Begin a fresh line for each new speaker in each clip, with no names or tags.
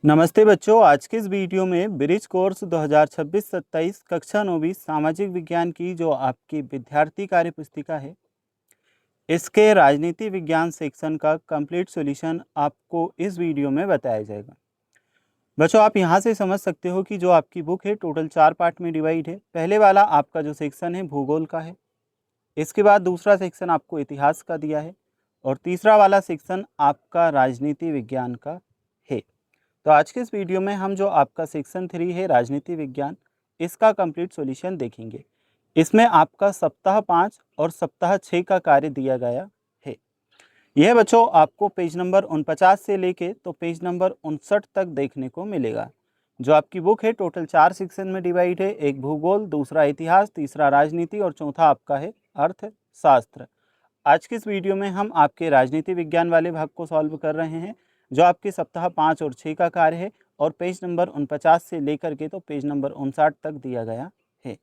नमस्ते बच्चों, आज के इस वीडियो में ब्रिज कोर्स 2026-27 कक्षा 9वीं सामाजिक विज्ञान की जो आपकी विद्यार्थी कार्य पुस्तिका है, इसके राजनीति विज्ञान सेक्शन का कंप्लीट सॉल्यूशन आपको इस वीडियो में बताया जाएगा। बच्चों, आप यहां से समझ सकते हो कि जो आपकी बुक है टोटल 4 पार्ट में डिवाइड है। पहले वाला आपका जो सेक्शन है भूगोल का है, इसके बाद दूसरा सेक्शन आपको इतिहास का दिया है और तीसरा वाला सेक्शन आपका राजनीति विज्ञान का है। तो आज के इस वीडियो में हम जो आपका सेक्शन 3 है राजनीति विज्ञान, इसका कंप्लीट सॉल्यूशन देखेंगे। इसमें आपका सप्ताह 5 और सप्ताह 6 का कार्य दिया गया है। यह बच्चों आपको पेज नंबर 49 से लेके तो पेज नंबर 59 तक देखने को मिलेगा। जो आपकी बुक है टोटल 4 सेक्शन में डिवाइड है, एक भूगोल, दूसरा इतिहास, तीसरा राजनीति और चौथा आपका है अर्थशास्त्र। आज के इस वीडियो में हम आपके राजनीति विज्ञान वाले भाग को सॉल्व कर रहे हैं, जो आपके सप्ताह 5 और 6 का कार्य है और पेज नंबर 49 से लेकर के तो पेज नंबर 59 तक दिया गया है।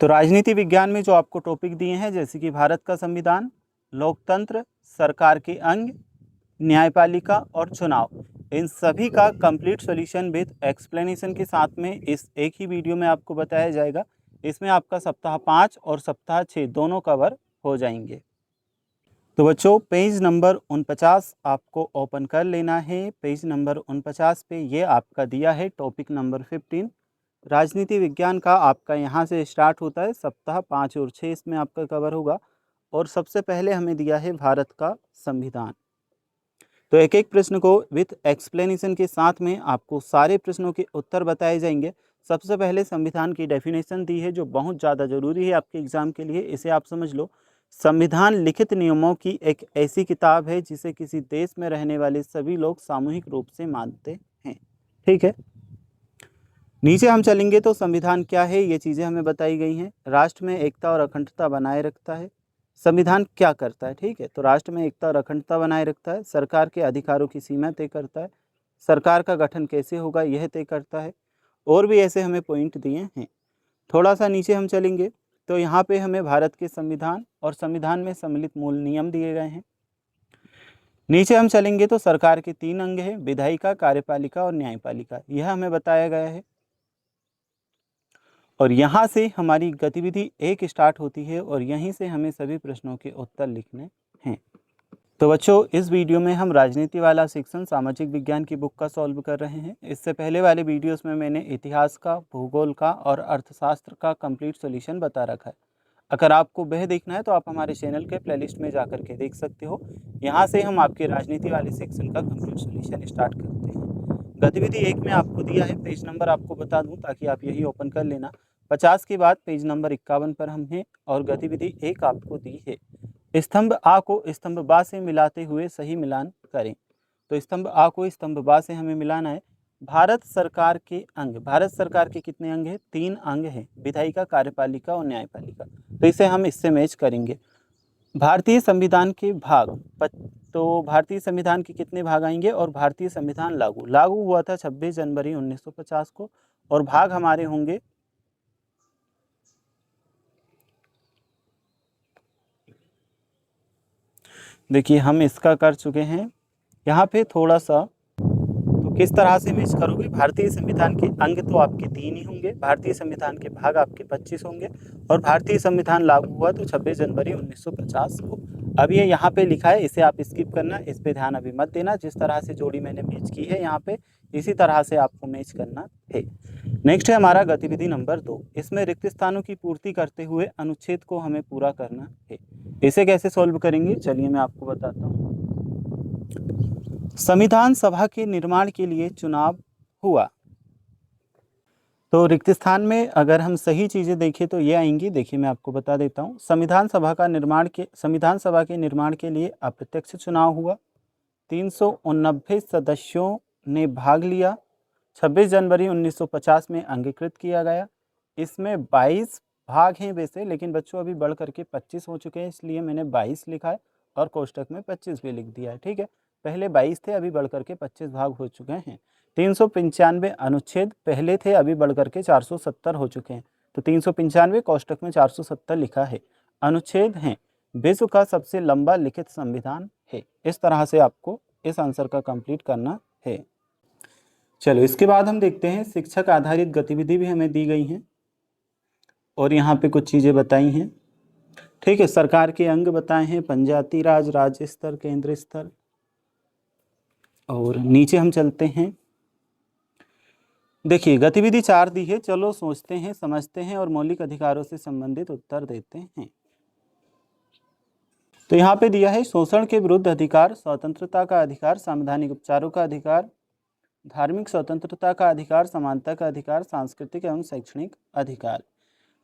तो राजनीति विज्ञान में जो आपको टॉपिक दिए हैं, जैसे कि भारत का संविधान, लोकतंत्र, सरकार के अंग, न्यायपालिका और चुनाव, इन सभी का कंप्लीट सॉल्यूशन विद एक्सप्लेनेशन के साथ में इस एक ही वीडियो में आपको बताया जाएगा। इसमें आपका सप्ताह 5 और सप्ताह 6 दोनों कवर हो जाएंगे। तो बच्चों, पेज नंबर 49 आपको ओपन कर लेना है। पेज नंबर 49 पे ये आपका दिया है टॉपिक नंबर 15 राजनीति विज्ञान का। आपका यहाँ से स्टार्ट होता है, सप्ताह 5 और 6 इसमें आपका कवर होगा। और सबसे पहले हमें दिया है भारत का संविधान। तो एक एक प्रश्न को विथ एक्सप्लेनेशन के साथ में आपको सारे प्रश्नों के उत्तर बताए जाएंगे। सबसे पहले संविधान की डेफिनेशन दी है, जो बहुत ज़्यादा ज़रूरी है आपके एग्जाम के लिए। इसे आप समझ लो, संविधान लिखित नियमों की एक ऐसी किताब है जिसे किसी देश में रहने वाले सभी लोग सामूहिक रूप से मानते हैं। ठीक है, नीचे हम चलेंगे तो संविधान क्या है, ये चीज़ें हमें बताई गई हैं। राष्ट्र में एकता और अखंडता बनाए रखता है। संविधान क्या करता है? ठीक है, तो राष्ट्र में एकता और अखंडता बनाए रखता है। सरकार के अधिकारों की सीमा तय करता है। सरकार का गठन कैसे होगा यह तय करता है। और भी ऐसे हमें पॉइंट दिए हैं। थोड़ा सा नीचे हम चलेंगे तो यहाँ पे हमें भारत के संविधान और संविधान में सम्मिलित मूल नियम दिए गए हैं। नीचे हम चलेंगे तो सरकार के 3 अंग हैं, विधायिका, कार्यपालिका और न्यायपालिका, यह हमें बताया गया है। और यहाँ से हमारी गतिविधि 1 स्टार्ट होती है और यहीं से हमें सभी प्रश्नों के उत्तर लिखने हैं। तो बच्चों, इस वीडियो में हम राजनीति वाला सेक्शन सामाजिक विज्ञान की बुक का सॉल्व कर रहे हैं। इससे पहले वाले वीडियोस में मैंने इतिहास का, भूगोल का और अर्थशास्त्र का कंप्लीट सॉल्यूशन बता रखा है। अगर आपको वह देखना है तो आप हमारे चैनल के प्लेलिस्ट में जाकर के देख सकते हो। यहाँ से हम आपके राजनीति वाले सेक्शन का कंप्लीट सॉल्यूशन स्टार्ट करते हैं। गतिविधि 1 में आपको दिया है, पेज नंबर आपको बता दूँ ताकि आप यही ओपन कर लेना। 50 के बाद पेज नंबर 51 पर हम हैं और गतिविधि 1 आपको दी है, स्तंभ आ को स्तंभ बा से मिलाते हुए सही मिलान करें। तो स्तंभ आ को स्तंभ बा से हमें मिलाना है। भारत सरकार के अंग, भारत सरकार के कितने अंग हैं? 3 अंग हैं, विधायिका, कार्यपालिका और न्यायपालिका। तो इसे हम इससे मैच करेंगे। भारतीय संविधान के भाग, तो भारतीय संविधान के कितने भाग आएंगे? और भारतीय संविधान लागू हुआ था 26 जनवरी 1950 को और भाग हमारे होंगे, देखिए हम इसका कर चुके हैं। यहाँ पे थोड़ा सा, तो किस तरह से मैच करोगे? भारतीय संविधान के अंग तो आपके 3 ही होंगे, भारतीय संविधान के भाग आपके 25 होंगे और भारतीय संविधान लागू हुआ तो 26 जनवरी 1950 को। अब ये यहाँ पे लिखा है, इसे आप स्किप करना, इस पे ध्यान अभी मत देना। जिस तरह से जोड़ी मैंने मैच की है यहाँ पे, इसी तरह से आपको मैच करना है। नेक्स्ट है हमारा गतिविधि नंबर 2। इसमें रिक्त स्थानों की पूर्ति करते हुए अनुच्छेद को हमें पूरा करना है। इसे कैसे सॉल्व करेंगे, चलिए मैं आपको बताता हूँ। संविधान सभा के निर्माण के लिए चुनाव हुआ, तो रिक्त स्थान में अगर हम सही चीज़ें देखें तो ये आएंगी। देखिए मैं आपको बता देता हूँ। संविधान सभा के निर्माण के लिए अप्रत्यक्ष चुनाव हुआ। 389 सदस्यों ने भाग लिया। 26 जनवरी 1950 में अंगीकृत किया गया। इसमें 22 भाग हैं वैसे, लेकिन बच्चों अभी बढ़ करके 25 हो चुके हैं, इसलिए मैंने 22 लिखा है और कोष्टक में 25 भी लिख दिया है। ठीक है, पहले 22 थे, अभी बढ़ करके 25 भाग हो चुके हैं। 395 अनुच्छेद पहले थे, अभी बढ़ करके 470 हो चुके हैं। तो 395 कोष्टक में 470 लिखा है। अनुच्छेद हैं, विश्व का सबसे लंबा लिखित संविधान है। इस तरह से आपको इस आंसर का कंप्लीट करना है। चलो इसके बाद हम देखते हैं शिक्षक आधारित गतिविधि भी हमें दी गई हैं और यहाँ पे कुछ चीज़ें बताई हैं। ठीक है, सरकार के अंग बताए हैं, पंचायती राज, राज्य स्तर, केंद्र स्तर। और नीचे हम चलते हैं, देखिए गतिविधि 4 दी है, चलो सोचते हैं, समझते हैं और मौलिक अधिकारों से संबंधित उत्तर देते हैं। तो यहाँ पे दिया है शोषण के विरुद्ध अधिकार, स्वतंत्रता का अधिकार, संवैधानिक उपचारों का अधिकार, धार्मिक स्वतंत्रता का अधिकार, समानता का अधिकार, सांस्कृतिक एवं शैक्षणिक अधिकार।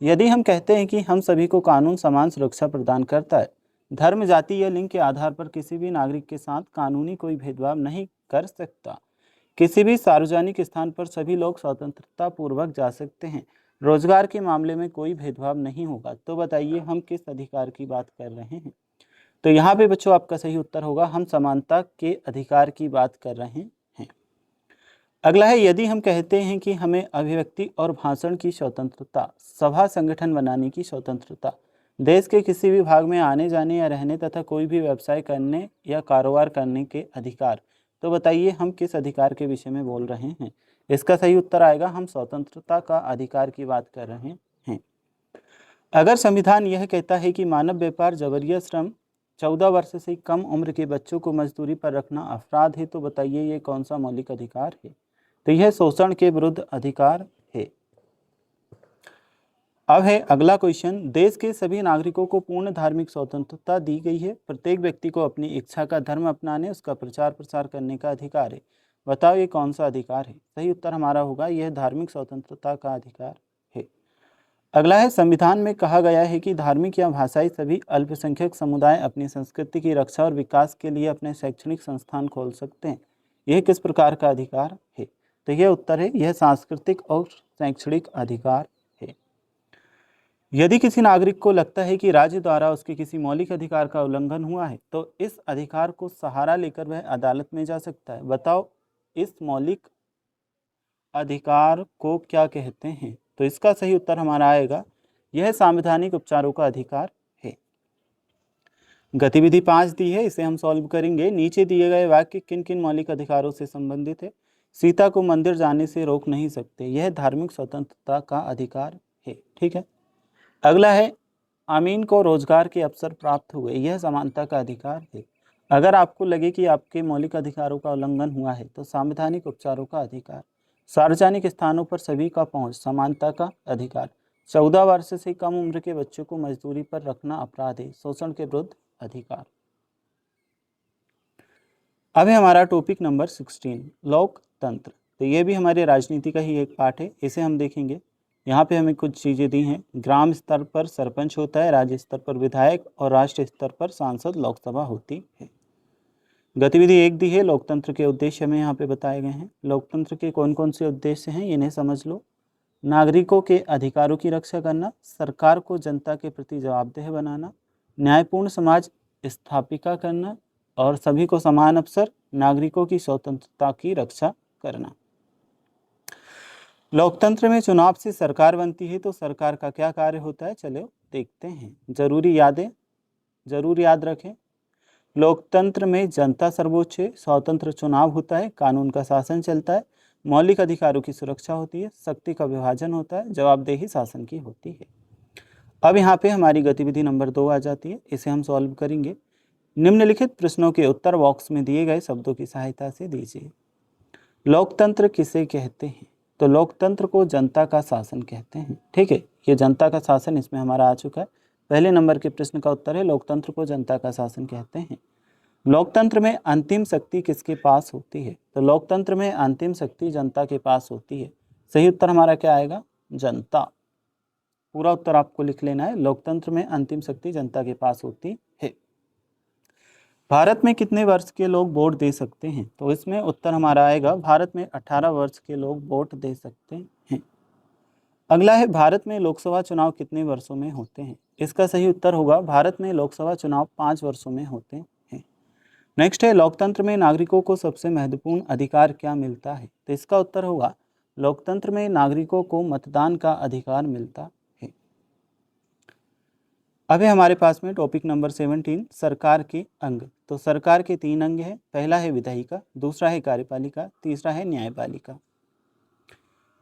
यदि हम कहते हैं कि हम सभी को कानून समान सुरक्षा प्रदान करता है, धर्म, जाति या लिंग के आधार पर किसी भी नागरिक के साथ कानूनी कोई भेदभाव नहीं कर सकता, किसी भी सार्वजनिक स्थान पर सभी लोग स्वतंत्रता पूर्वक जा सकते हैं, रोजगार के मामले में कोई भेदभाव नहीं होगा, तो बताइए हम किस अधिकार की बात कर रहे हैं। तो यहाँ पे बच्चों आपका सही उत्तर होगा, हम समानता के अधिकार की बात कर रहे हैं। अगला है, यदि हम कहते हैं कि हमें अभिव्यक्ति और भाषण की स्वतंत्रता, सभा संगठन बनाने की स्वतंत्रता, देश के किसी भी भाग में आने जाने या रहने तथा कोई भी व्यवसाय करने या कारोबार करने के अधिकार, तो बताइए हम किस अधिकार के विषय में बोल रहे हैं। इसका सही उत्तर आएगा, हम स्वतंत्रता का अधिकार की बात कर रहे हैं। अगर संविधान यह कहता है कि मानव व्यापार, जबरिया श्रम, 14 वर्ष से कम उम्र के बच्चों को मजदूरी पर रखना अपराध है, तो बताइए ये कौन सा मौलिक अधिकार है। तो यह शोषण के विरुद्ध अधिकार है। अब है अगला क्वेश्चन, देश के सभी नागरिकों को पूर्ण धार्मिक स्वतंत्रता दी गई है, प्रत्येक व्यक्ति को अपनी इच्छा का धर्म अपनाने, उसका प्रचार प्रसार करने का अधिकार है, बताओ ये कौन सा अधिकार है। सही उत्तर हमारा होगा, यह धार्मिक स्वतंत्रता का अधिकार है। अगला है, संविधान में कहा गया है कि धार्मिक या भाषाई सभी अल्पसंख्यक समुदाय अपनी संस्कृति की रक्षा और विकास के लिए अपने शैक्षणिक संस्थान खोल सकते हैं, यह किस प्रकार का अधिकार है। तो यह उत्तर है, यह सांस्कृतिक और शैक्षणिक अधिकार है। यदि किसी नागरिक को लगता है कि राज्य द्वारा उसके किसी मौलिक अधिकार का उल्लंघन हुआ है, तो इस अधिकार को सहारा लेकर वह अदालत में जा सकता है, बताओ इस मौलिक अधिकार को क्या कहते हैं। तो इसका सही उत्तर हमारा आएगा, यह संवैधानिक उपचारों का अधिकार है। गतिविधि 5 दी है, इसे हम सॉल्व करेंगे। नीचे दिए गए वाक्य किन किन मौलिक अधिकारों से संबंधित है। सीता को मंदिर जाने से रोक नहीं सकते, यह धार्मिक स्वतंत्रता का अधिकार है। ठीक है, अगला है, अमीन को रोजगार के अवसर प्राप्त हुए, यह समानता का अधिकार है। अगर आपको लगे कि आपके मौलिक अधिकारों का उल्लंघन हुआ है, तो संवैधानिक उपचारों का अधिकार। सार्वजनिक स्थानों पर सभी का पहुंच, समानता का अधिकार। 14 वर्ष से कम उम्र के बच्चों को मजदूरी पर रखना अपराध है, शोषण के विरुद्ध अधिकार। अब है हमारा टॉपिक नंबर 16, लोकतंत्र। तो ये भी हमारे राजनीति का ही एक पार्ट है, इसे हम देखेंगे। यहाँ पे हमें कुछ चीज़ें दी हैं। ग्राम स्तर पर सरपंच होता है, राज्य स्तर पर विधायक और राष्ट्रीय स्तर पर सांसद, लोकसभा होती है। गतिविधि 1 दी है, लोकतंत्र के उद्देश्य हमें यहाँ पे बताए गए हैं। लोकतंत्र के कौन कौन से उद्देश्य हैं इन्हें समझ लो। नागरिकों के अधिकारों की रक्षा करना, सरकार को जनता के प्रति जवाबदेह बनाना, न्यायपूर्ण समाज स्थापिका करना और सभी को समान अवसर, नागरिकों की स्वतंत्रता की रक्षा करना। लोकतंत्र में चुनाव से सरकार बनती है, तो सरकार का क्या कार्य होता है, चलो देखते हैं। जरूर याद रखें, लोकतंत्र में जनता सर्वोच्च है, स्वतंत्र चुनाव होता है, कानून का शासन चलता है, मौलिक अधिकारों की सुरक्षा होती है, शक्ति का विभाजन होता है, जवाबदेही शासन की होती है। अब यहाँ पे हमारी गतिविधि नंबर 2 आ जाती है, इसे हम सॉल्व करेंगे। निम्नलिखित प्रश्नों के उत्तर बॉक्स में दिए गए शब्दों की सहायता से दीजिए। लोकतंत्र किसे कहते हैं, तो लोकतंत्र को जनता का शासन कहते हैं। ठीक है, ये जनता का शासन इसमें हमारा आ चुका है। पहले नंबर के प्रश्न का उत्तर है, लोकतंत्र को जनता का शासन कहते हैं। लोकतंत्र में अंतिम शक्ति किसके पास होती है, तो लोकतंत्र में अंतिम शक्ति जनता के पास होती है। सही उत्तर हमारा क्या आएगा, जनता। पूरा उत्तर आपको लिख लेना है, लोकतंत्र में अंतिम शक्ति जनता के पास होती है। भारत में कितने वर्ष के लोग वोट दे सकते हैं, तो इसमें उत्तर हमारा आएगा, भारत में 18 वर्ष के लोग वोट दे सकते हैं। अगला है, भारत में लोकसभा चुनाव कितने वर्षों में होते हैं। इसका सही उत्तर होगा, भारत में लोकसभा चुनाव 5 वर्षों में होते हैं। नेक्स्ट है, लोकतंत्र में नागरिकों को सबसे महत्वपूर्ण अधिकार क्या मिलता है, तो इसका उत्तर होगा, लोकतंत्र में नागरिकों को मतदान का अधिकार मिलता है। अब है हमारे पास में टॉपिक नंबर 17 सरकार के अंग। तो सरकार के 3 अंग हैं। पहला है विधायिका, दूसरा है कार्यपालिका, तीसरा है न्यायपालिका।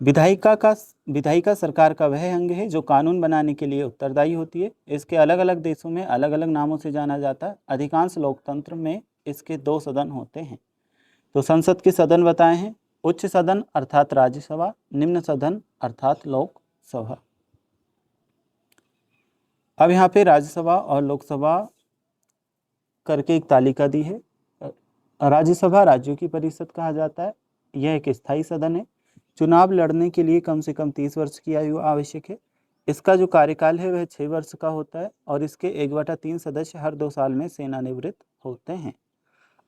विधायिका सरकार का वह अंग है जो कानून बनाने के लिए उत्तरदायी होती है। इसके अलग अलग देशों में अलग अलग नामों से जाना जाता है। अधिकांश लोकतंत्र में इसके 2 सदन होते हैं। तो संसद के सदन बताए हैं, उच्च सदन अर्थात राज्यसभा, निम्न सदन अर्थात लोकसभा। अब यहाँ पे राज्यसभा और लोकसभा करके एक तालिका दी है। राज्यसभा राज्यों की परिषद कहा जाता है। यह एक स्थायी सदन है। चुनाव लड़ने के लिए कम से कम 30 वर्ष की आयु आवश्यक है। इसका जो कार्यकाल है वह 6 वर्ष का होता है और इसके 1/3 सदस्य हर 2 साल में सेवानिवृत्त होते हैं।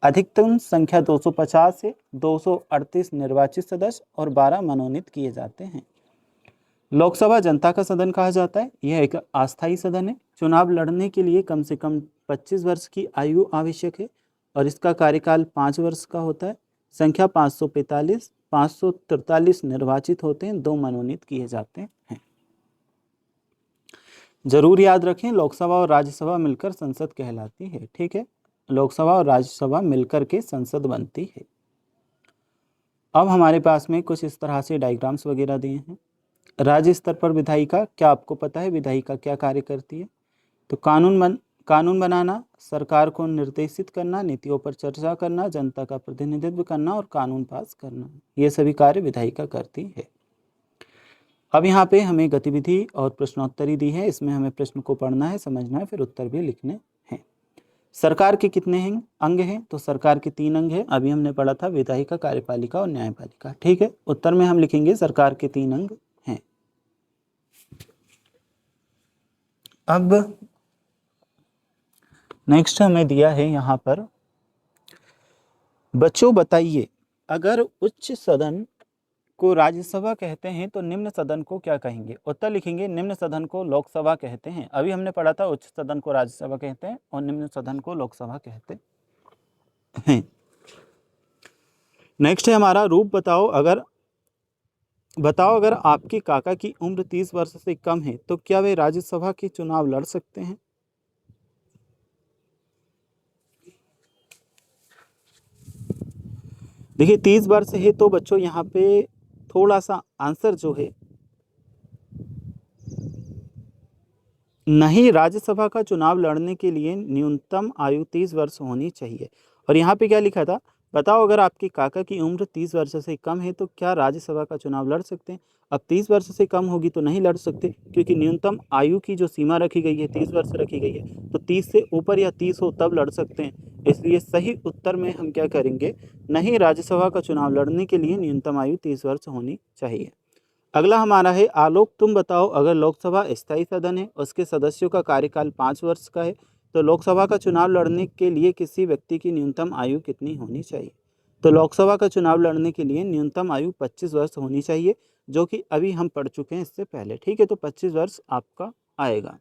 अधिकतम संख्या 250 से 238 निर्वाचित सदस्य और 12 मनोनीत किए जाते हैं। लोकसभा जनता का सदन कहा जाता है। यह एक अस्थायी सदन है। चुनाव लड़ने के लिए कम से कम 25 वर्ष की आयु आवश्यक है और इसका कार्यकाल 5 वर्ष का होता है। संख्या 543 निर्वाचित होते हैं, 2 मनोनीत किए जाते हैं। जरूर याद रखें, लोकसभा और राज्यसभा मिलकर संसद कहलाती है। ठीक है, लोकसभा और राज्यसभा मिलकर के संसद बनती है। अब हमारे पास में कुछ इस तरह से डायग्राम्स वगैरह दिए हैं। राज्य स्तर पर विधायिका, क्या आपको पता है विधायिका क्या कार्य करती है? तो कानून बनाना, सरकार को निर्देशित करना, नीतियों पर चर्चा करना, जनता का प्रतिनिधित्व करना और कानून पास करना, ये सभी कार्य विधायिका करती है। अब यहाँ पे हमें गतिविधि और प्रश्नोत्तरी दी है। इसमें हमें प्रश्न को पढ़ना है, समझना है, फिर उत्तर भी लिखने हैं। सरकार के कितने अंग हैं? तो सरकार के 3 अंग हैं। अभी हमने पढ़ा था विधायिका, कार्यपालिका और न्यायपालिका। ठीक है, उत्तर में हम लिखेंगे सरकार के 3 अंग हैं। अब नेक्स्ट हमें दिया है यहाँ पर, बच्चों बताइए, अगर उच्च सदन को राज्यसभा कहते हैं तो निम्न सदन को क्या कहेंगे? उत्तर लिखेंगे, निम्न सदन को लोकसभा कहते हैं। अभी हमने पढ़ा था उच्च सदन को राज्यसभा कहते हैं और निम्न सदन को लोकसभा कहते हैं। नेक्स्ट है हमारा, रूप बताओ अगर आपके काका की उम्र 30 वर्ष से कम है तो क्या वे राज्यसभा के चुनाव लड़ सकते हैं? देखिए 30 वर्ष है तो बच्चों यहाँ पे थोड़ा सा आंसर जो है, नहीं, राज्यसभा का चुनाव लड़ने के लिए न्यूनतम आयु 30 वर्ष होनी चाहिए। और यहाँ पे क्या लिखा था, बताओ अगर आपके काका की उम्र 30 वर्ष से कम है तो क्या राज्यसभा का चुनाव लड़ सकते हैं? अब 30 वर्ष से कम होगी तो नहीं लड़ सकते, क्योंकि न्यूनतम आयु की जो सीमा रखी गई है 30 वर्ष रखी गई है। तो 30 से ऊपर या 30 हो तब लड़ सकते हैं। इसलिए सही उत्तर में हम क्या करेंगे, नहीं, राज्यसभा का चुनाव लड़ने के लिए न्यूनतम आयु 30 वर्ष होनी चाहिए। अगला हमारा है, आलोक तुम बताओ, अगर लोकसभा स्थायी सदन है, उसके सदस्यों का कार्यकाल 5 वर्ष का है, तो लोकसभा का चुनाव लड़ने के लिए किसी व्यक्ति की न्यूनतम आयु कितनी होनी चाहिए? तो लोकसभा का चुनाव लड़ने के लिए न्यूनतम आयु 25 वर्ष होनी चाहिए, जो कि अभी हम पढ़ चुके हैं इससे पहले। ठीक है, तो 25 वर्ष आपका आएगा।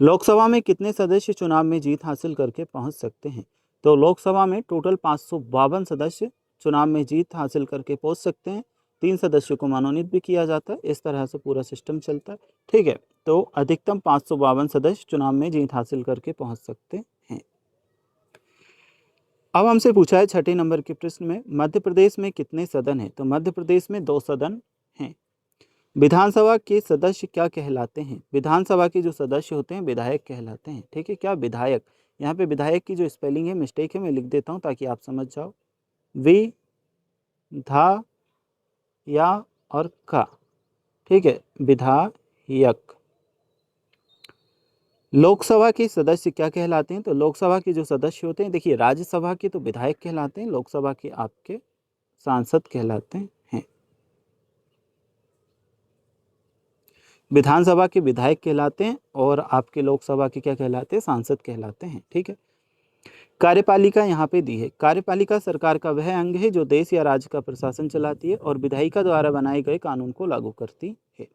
लोकसभा में कितने सदस्य चुनाव में जीत हासिल करके पहुंच सकते हैं? तो लोकसभा में टोटल 552 सदस्य चुनाव में जीत हासिल करके पहुंच सकते हैं। 3 सदस्यों को मनोनीत भी किया जाता है। इस तरह से पूरा सिस्टम चलता है। ठीक है, तो अधिकतम 552 सदस्य चुनाव में जीत हासिल करके पहुंच सकते हैं। अब हमसे पूछा है 6 नंबर के प्रश्न में, मध्य प्रदेश में कितने सदन हैं? तो मध्य प्रदेश में 2 सदन हैं। विधानसभा के सदस्य क्या कहलाते हैं? विधानसभा के जो सदस्य होते हैं विधायक कहलाते हैं। ठीक है, क्या विधायक, यहाँ पे विधायक की जो स्पेलिंग है मिस्टेक है, मैं लिख देता हूँ ताकि आप समझ जाओ। विधा या और का, ठीक है, विधायक। लोकसभा के सदस्य क्या कहलाते हैं? तो लोकसभा के जो सदस्य होते हैं, देखिए राज्यसभा के तो विधायक कहलाते हैं, लोकसभा के आपके सांसद कहलाते हैं। विधानसभा के विधायक कहलाते हैं और आपके लोकसभा के क्या कहलाते हैं? सांसद कहलाते हैं। ठीक है, कार्यपालिका यहाँ पे दी है। कार्यपालिका सरकार का वह अंग है जो देश या राज्य का प्रशासन चलाती है और विधायिका द्वारा बनाए गए कानून को लागू करती है।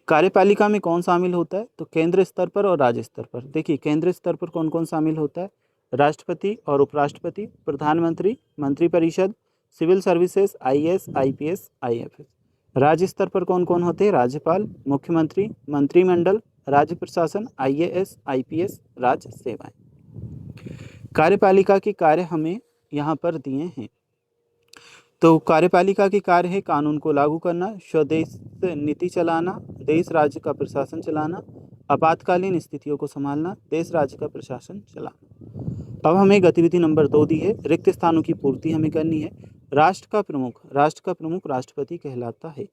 कार्यपालिका में कौन शामिल होता है? तो केंद्र स्तर पर और राज्य स्तर पर। देखिए केंद्र स्तर पर कौन कौन शामिल होता है? राष्ट्रपति और उपराष्ट्रपति, प्रधानमंत्री, मंत्रिपरिषद, civil services, IAS, IPS, IFS। राज्य स्तर पर कौन कौन होते हैं? राज्यपाल, मुख्यमंत्री, मंत्रिमंडल, राज्य प्रशासन, IAS, IPS, राज्य सेवाएं। कार्यपालिका के कार्य हमें यहाँ पर दिए हैं। तो कार्यपालिका के कार्य है कानून को लागू करना, स्वदेश नीति चलाना, देश राज्य का प्रशासन चलाना, आपातकालीन स्थितियों को संभालना, देश राज्य का प्रशासन चलाना। अब हमें गतिविधि नंबर 2 दी है, रिक्त स्थानों की पूर्ति हमें करनी है। राष्ट्र का प्रमुख राष्ट्रपति कहलाता है।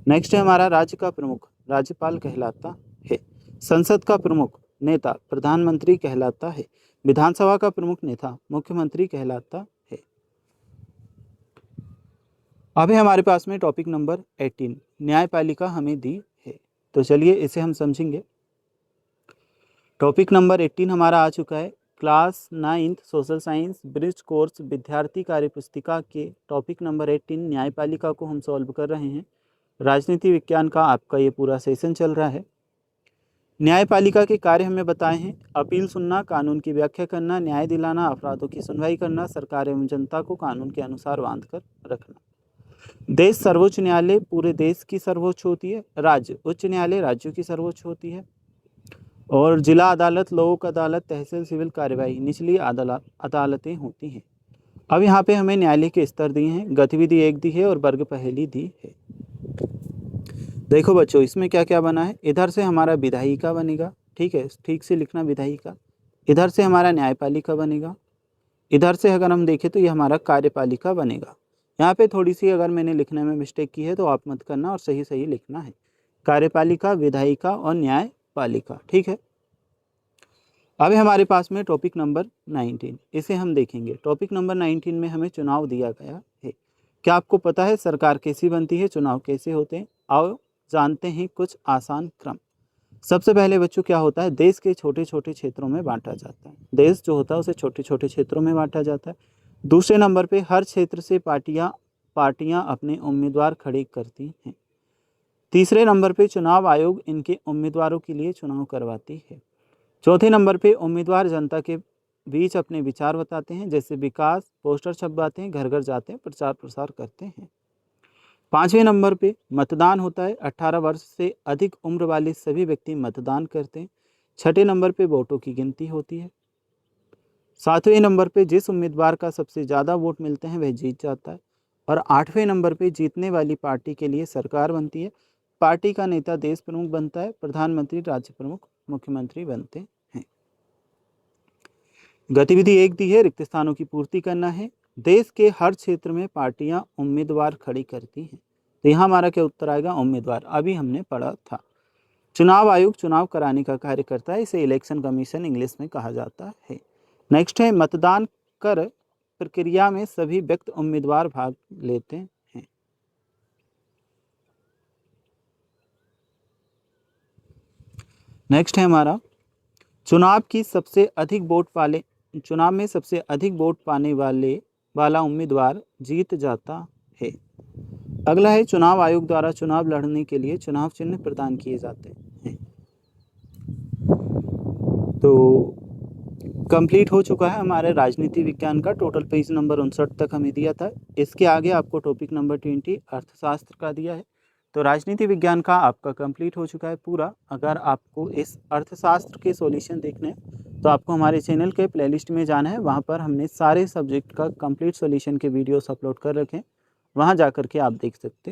नेक्स्ट है हमारा राज्य का प्रमुख राज्यपाल कहलाता है। संसद का प्रमुख नेता प्रधानमंत्री कहलाता है। विधानसभा का प्रमुख नेता मुख्यमंत्री कहलाता है। अब है हमारे पास में टॉपिक नंबर 18, न्यायपालिका हमें दी है। तो चलिए इसे हम समझेंगे। टॉपिक नंबर 18 हमारा आ चुका है। Class 9th social science bridge course विद्यार्थी कार्य पुस्तिका के टॉपिक नंबर 18 न्यायपालिका को हम सॉल्व कर रहे हैं। राजनीति विज्ञान का आपका ये पूरा सेशन चल रहा है। न्यायपालिका के कार्य हमें बताए हैं, अपील सुनना, कानून की व्याख्या करना, न्याय दिलाना, अपराधों की सुनवाई करना, सरकार एवं जनता को कानून के अनुसार बांध कर रखना। देश सर्वोच्च न्यायालय पूरे देश की सर्वोच्च होती है। राज्य उच्च न्यायालय राज्यों की सर्वोच्च होती है। और जिला अदालत, लोक अदालत, तहसील, सिविल कार्यवाही निचली अदालतें होती हैं। अब यहाँ पे हमें न्यायालय के स्तर दिए हैं, गतिविधि 1 दी है और वर्ग पहली दी है। देखो बच्चों, इसमें क्या क्या बना है। इधर से हमारा विधायिका बनेगा, ठीक है, ठीक से लिखना विधायिका। इधर से हमारा न्यायपालिका बनेगा। इधर से अगर हम देखें तो ये हमारा कार्यपालिका बनेगा। यहाँ पे थोड़ी सी अगर मैंने लिखने में मिस्टेक की है तो आप मत करना और सही सही लिखना है। कार्यपालिका, विधायिका और न्यायपालिका, ठीक है। अब हमारे पास में टॉपिक नंबर 19, इसे हम देखेंगे। टॉपिक नंबर 19 में हमें चुनाव दिया गया है। क्या आपको पता है सरकार कैसी बनती है, चुनाव कैसे होते हैं? आओ जानते हैं कुछ आसान क्रम। सबसे पहले बच्चों क्या होता है, देश के छोटे छोटे क्षेत्रों में बांटा जाता है। देश जो होता है उसे छोटे छोटे क्षेत्रों में बांटा जाता है। दूसरे नंबर पे हर क्षेत्र से पार्टियां अपने उम्मीदवार खड़े करती हैं। तीसरे नंबर पे चुनाव आयोग इनके उम्मीदवारों के लिए चुनाव करवाती है। चौथे नंबर पे उम्मीदवार जनता के बीच अपने विचार बताते हैं, जैसे विकास, पोस्टर छपवाते हैं, घर घर जाते हैं, प्रचार प्रसार करते हैं। पाँचवें नंबर पे मतदान होता है। 18 वर्ष से अधिक उम्र वाले सभी व्यक्ति मतदान करते हैं। छठे नंबर पे वोटों की गिनती होती है। सातवें नंबर पे जिस उम्मीदवार का सबसे ज़्यादा वोट मिलते हैं वह जीत जाता है। और 8वें नंबर पे जीतने वाली पार्टी के लिए सरकार बनती है। पार्टी का नेता देश प्रमुख बनता है। प्रधानमंत्री, राज्य प्रमुख, मुख्यमंत्री बनते हैं। गतिविधि 1 दी है, रिक्त स्थानों की पूर्ति करना है। देश के हर क्षेत्र में पार्टियां उम्मीदवार खड़ी करती हैं। तो यहाँ हमारा क्या उत्तर आएगा, उम्मीदवार। अभी हमने पढ़ा था। चुनाव आयोग चुनाव कराने का कार्य करता है, इसे इलेक्शन कमीशन इंग्लिश में कहा जाता है। नेक्स्ट है मतदान कर प्रक्रिया में सभी व्यक्ति उम्मीदवार भाग लेते हैं। नेक्स्ट है हमारा चुनाव में सबसे अधिक वोट पाने वाला उम्मीदवार जीत जाता है। अगला है चुनाव आयोग द्वारा चुनाव लड़ने के लिए चुनाव चिन्ह प्रदान किए जाते हैं। तो कंप्लीट हो चुका है हमारे राजनीति विज्ञान का। टोटल पेज नंबर 59 तक हमें दिया था। इसके आगे आपको टॉपिक नंबर 20 अर्थशास्त्र का दिया है। तो राजनीति विज्ञान का आपका कंप्लीट हो चुका है पूरा। अगर आपको इस अर्थशास्त्र के सॉल्यूशन देखने हैं तो आपको हमारे चैनल के प्लेलिस्ट में जाना है। वहाँ पर हमने सारे सब्जेक्ट का कंप्लीट सॉल्यूशन के वीडियोस अपलोड कर रखे हैं, वहाँ जा कर के आप देख सकते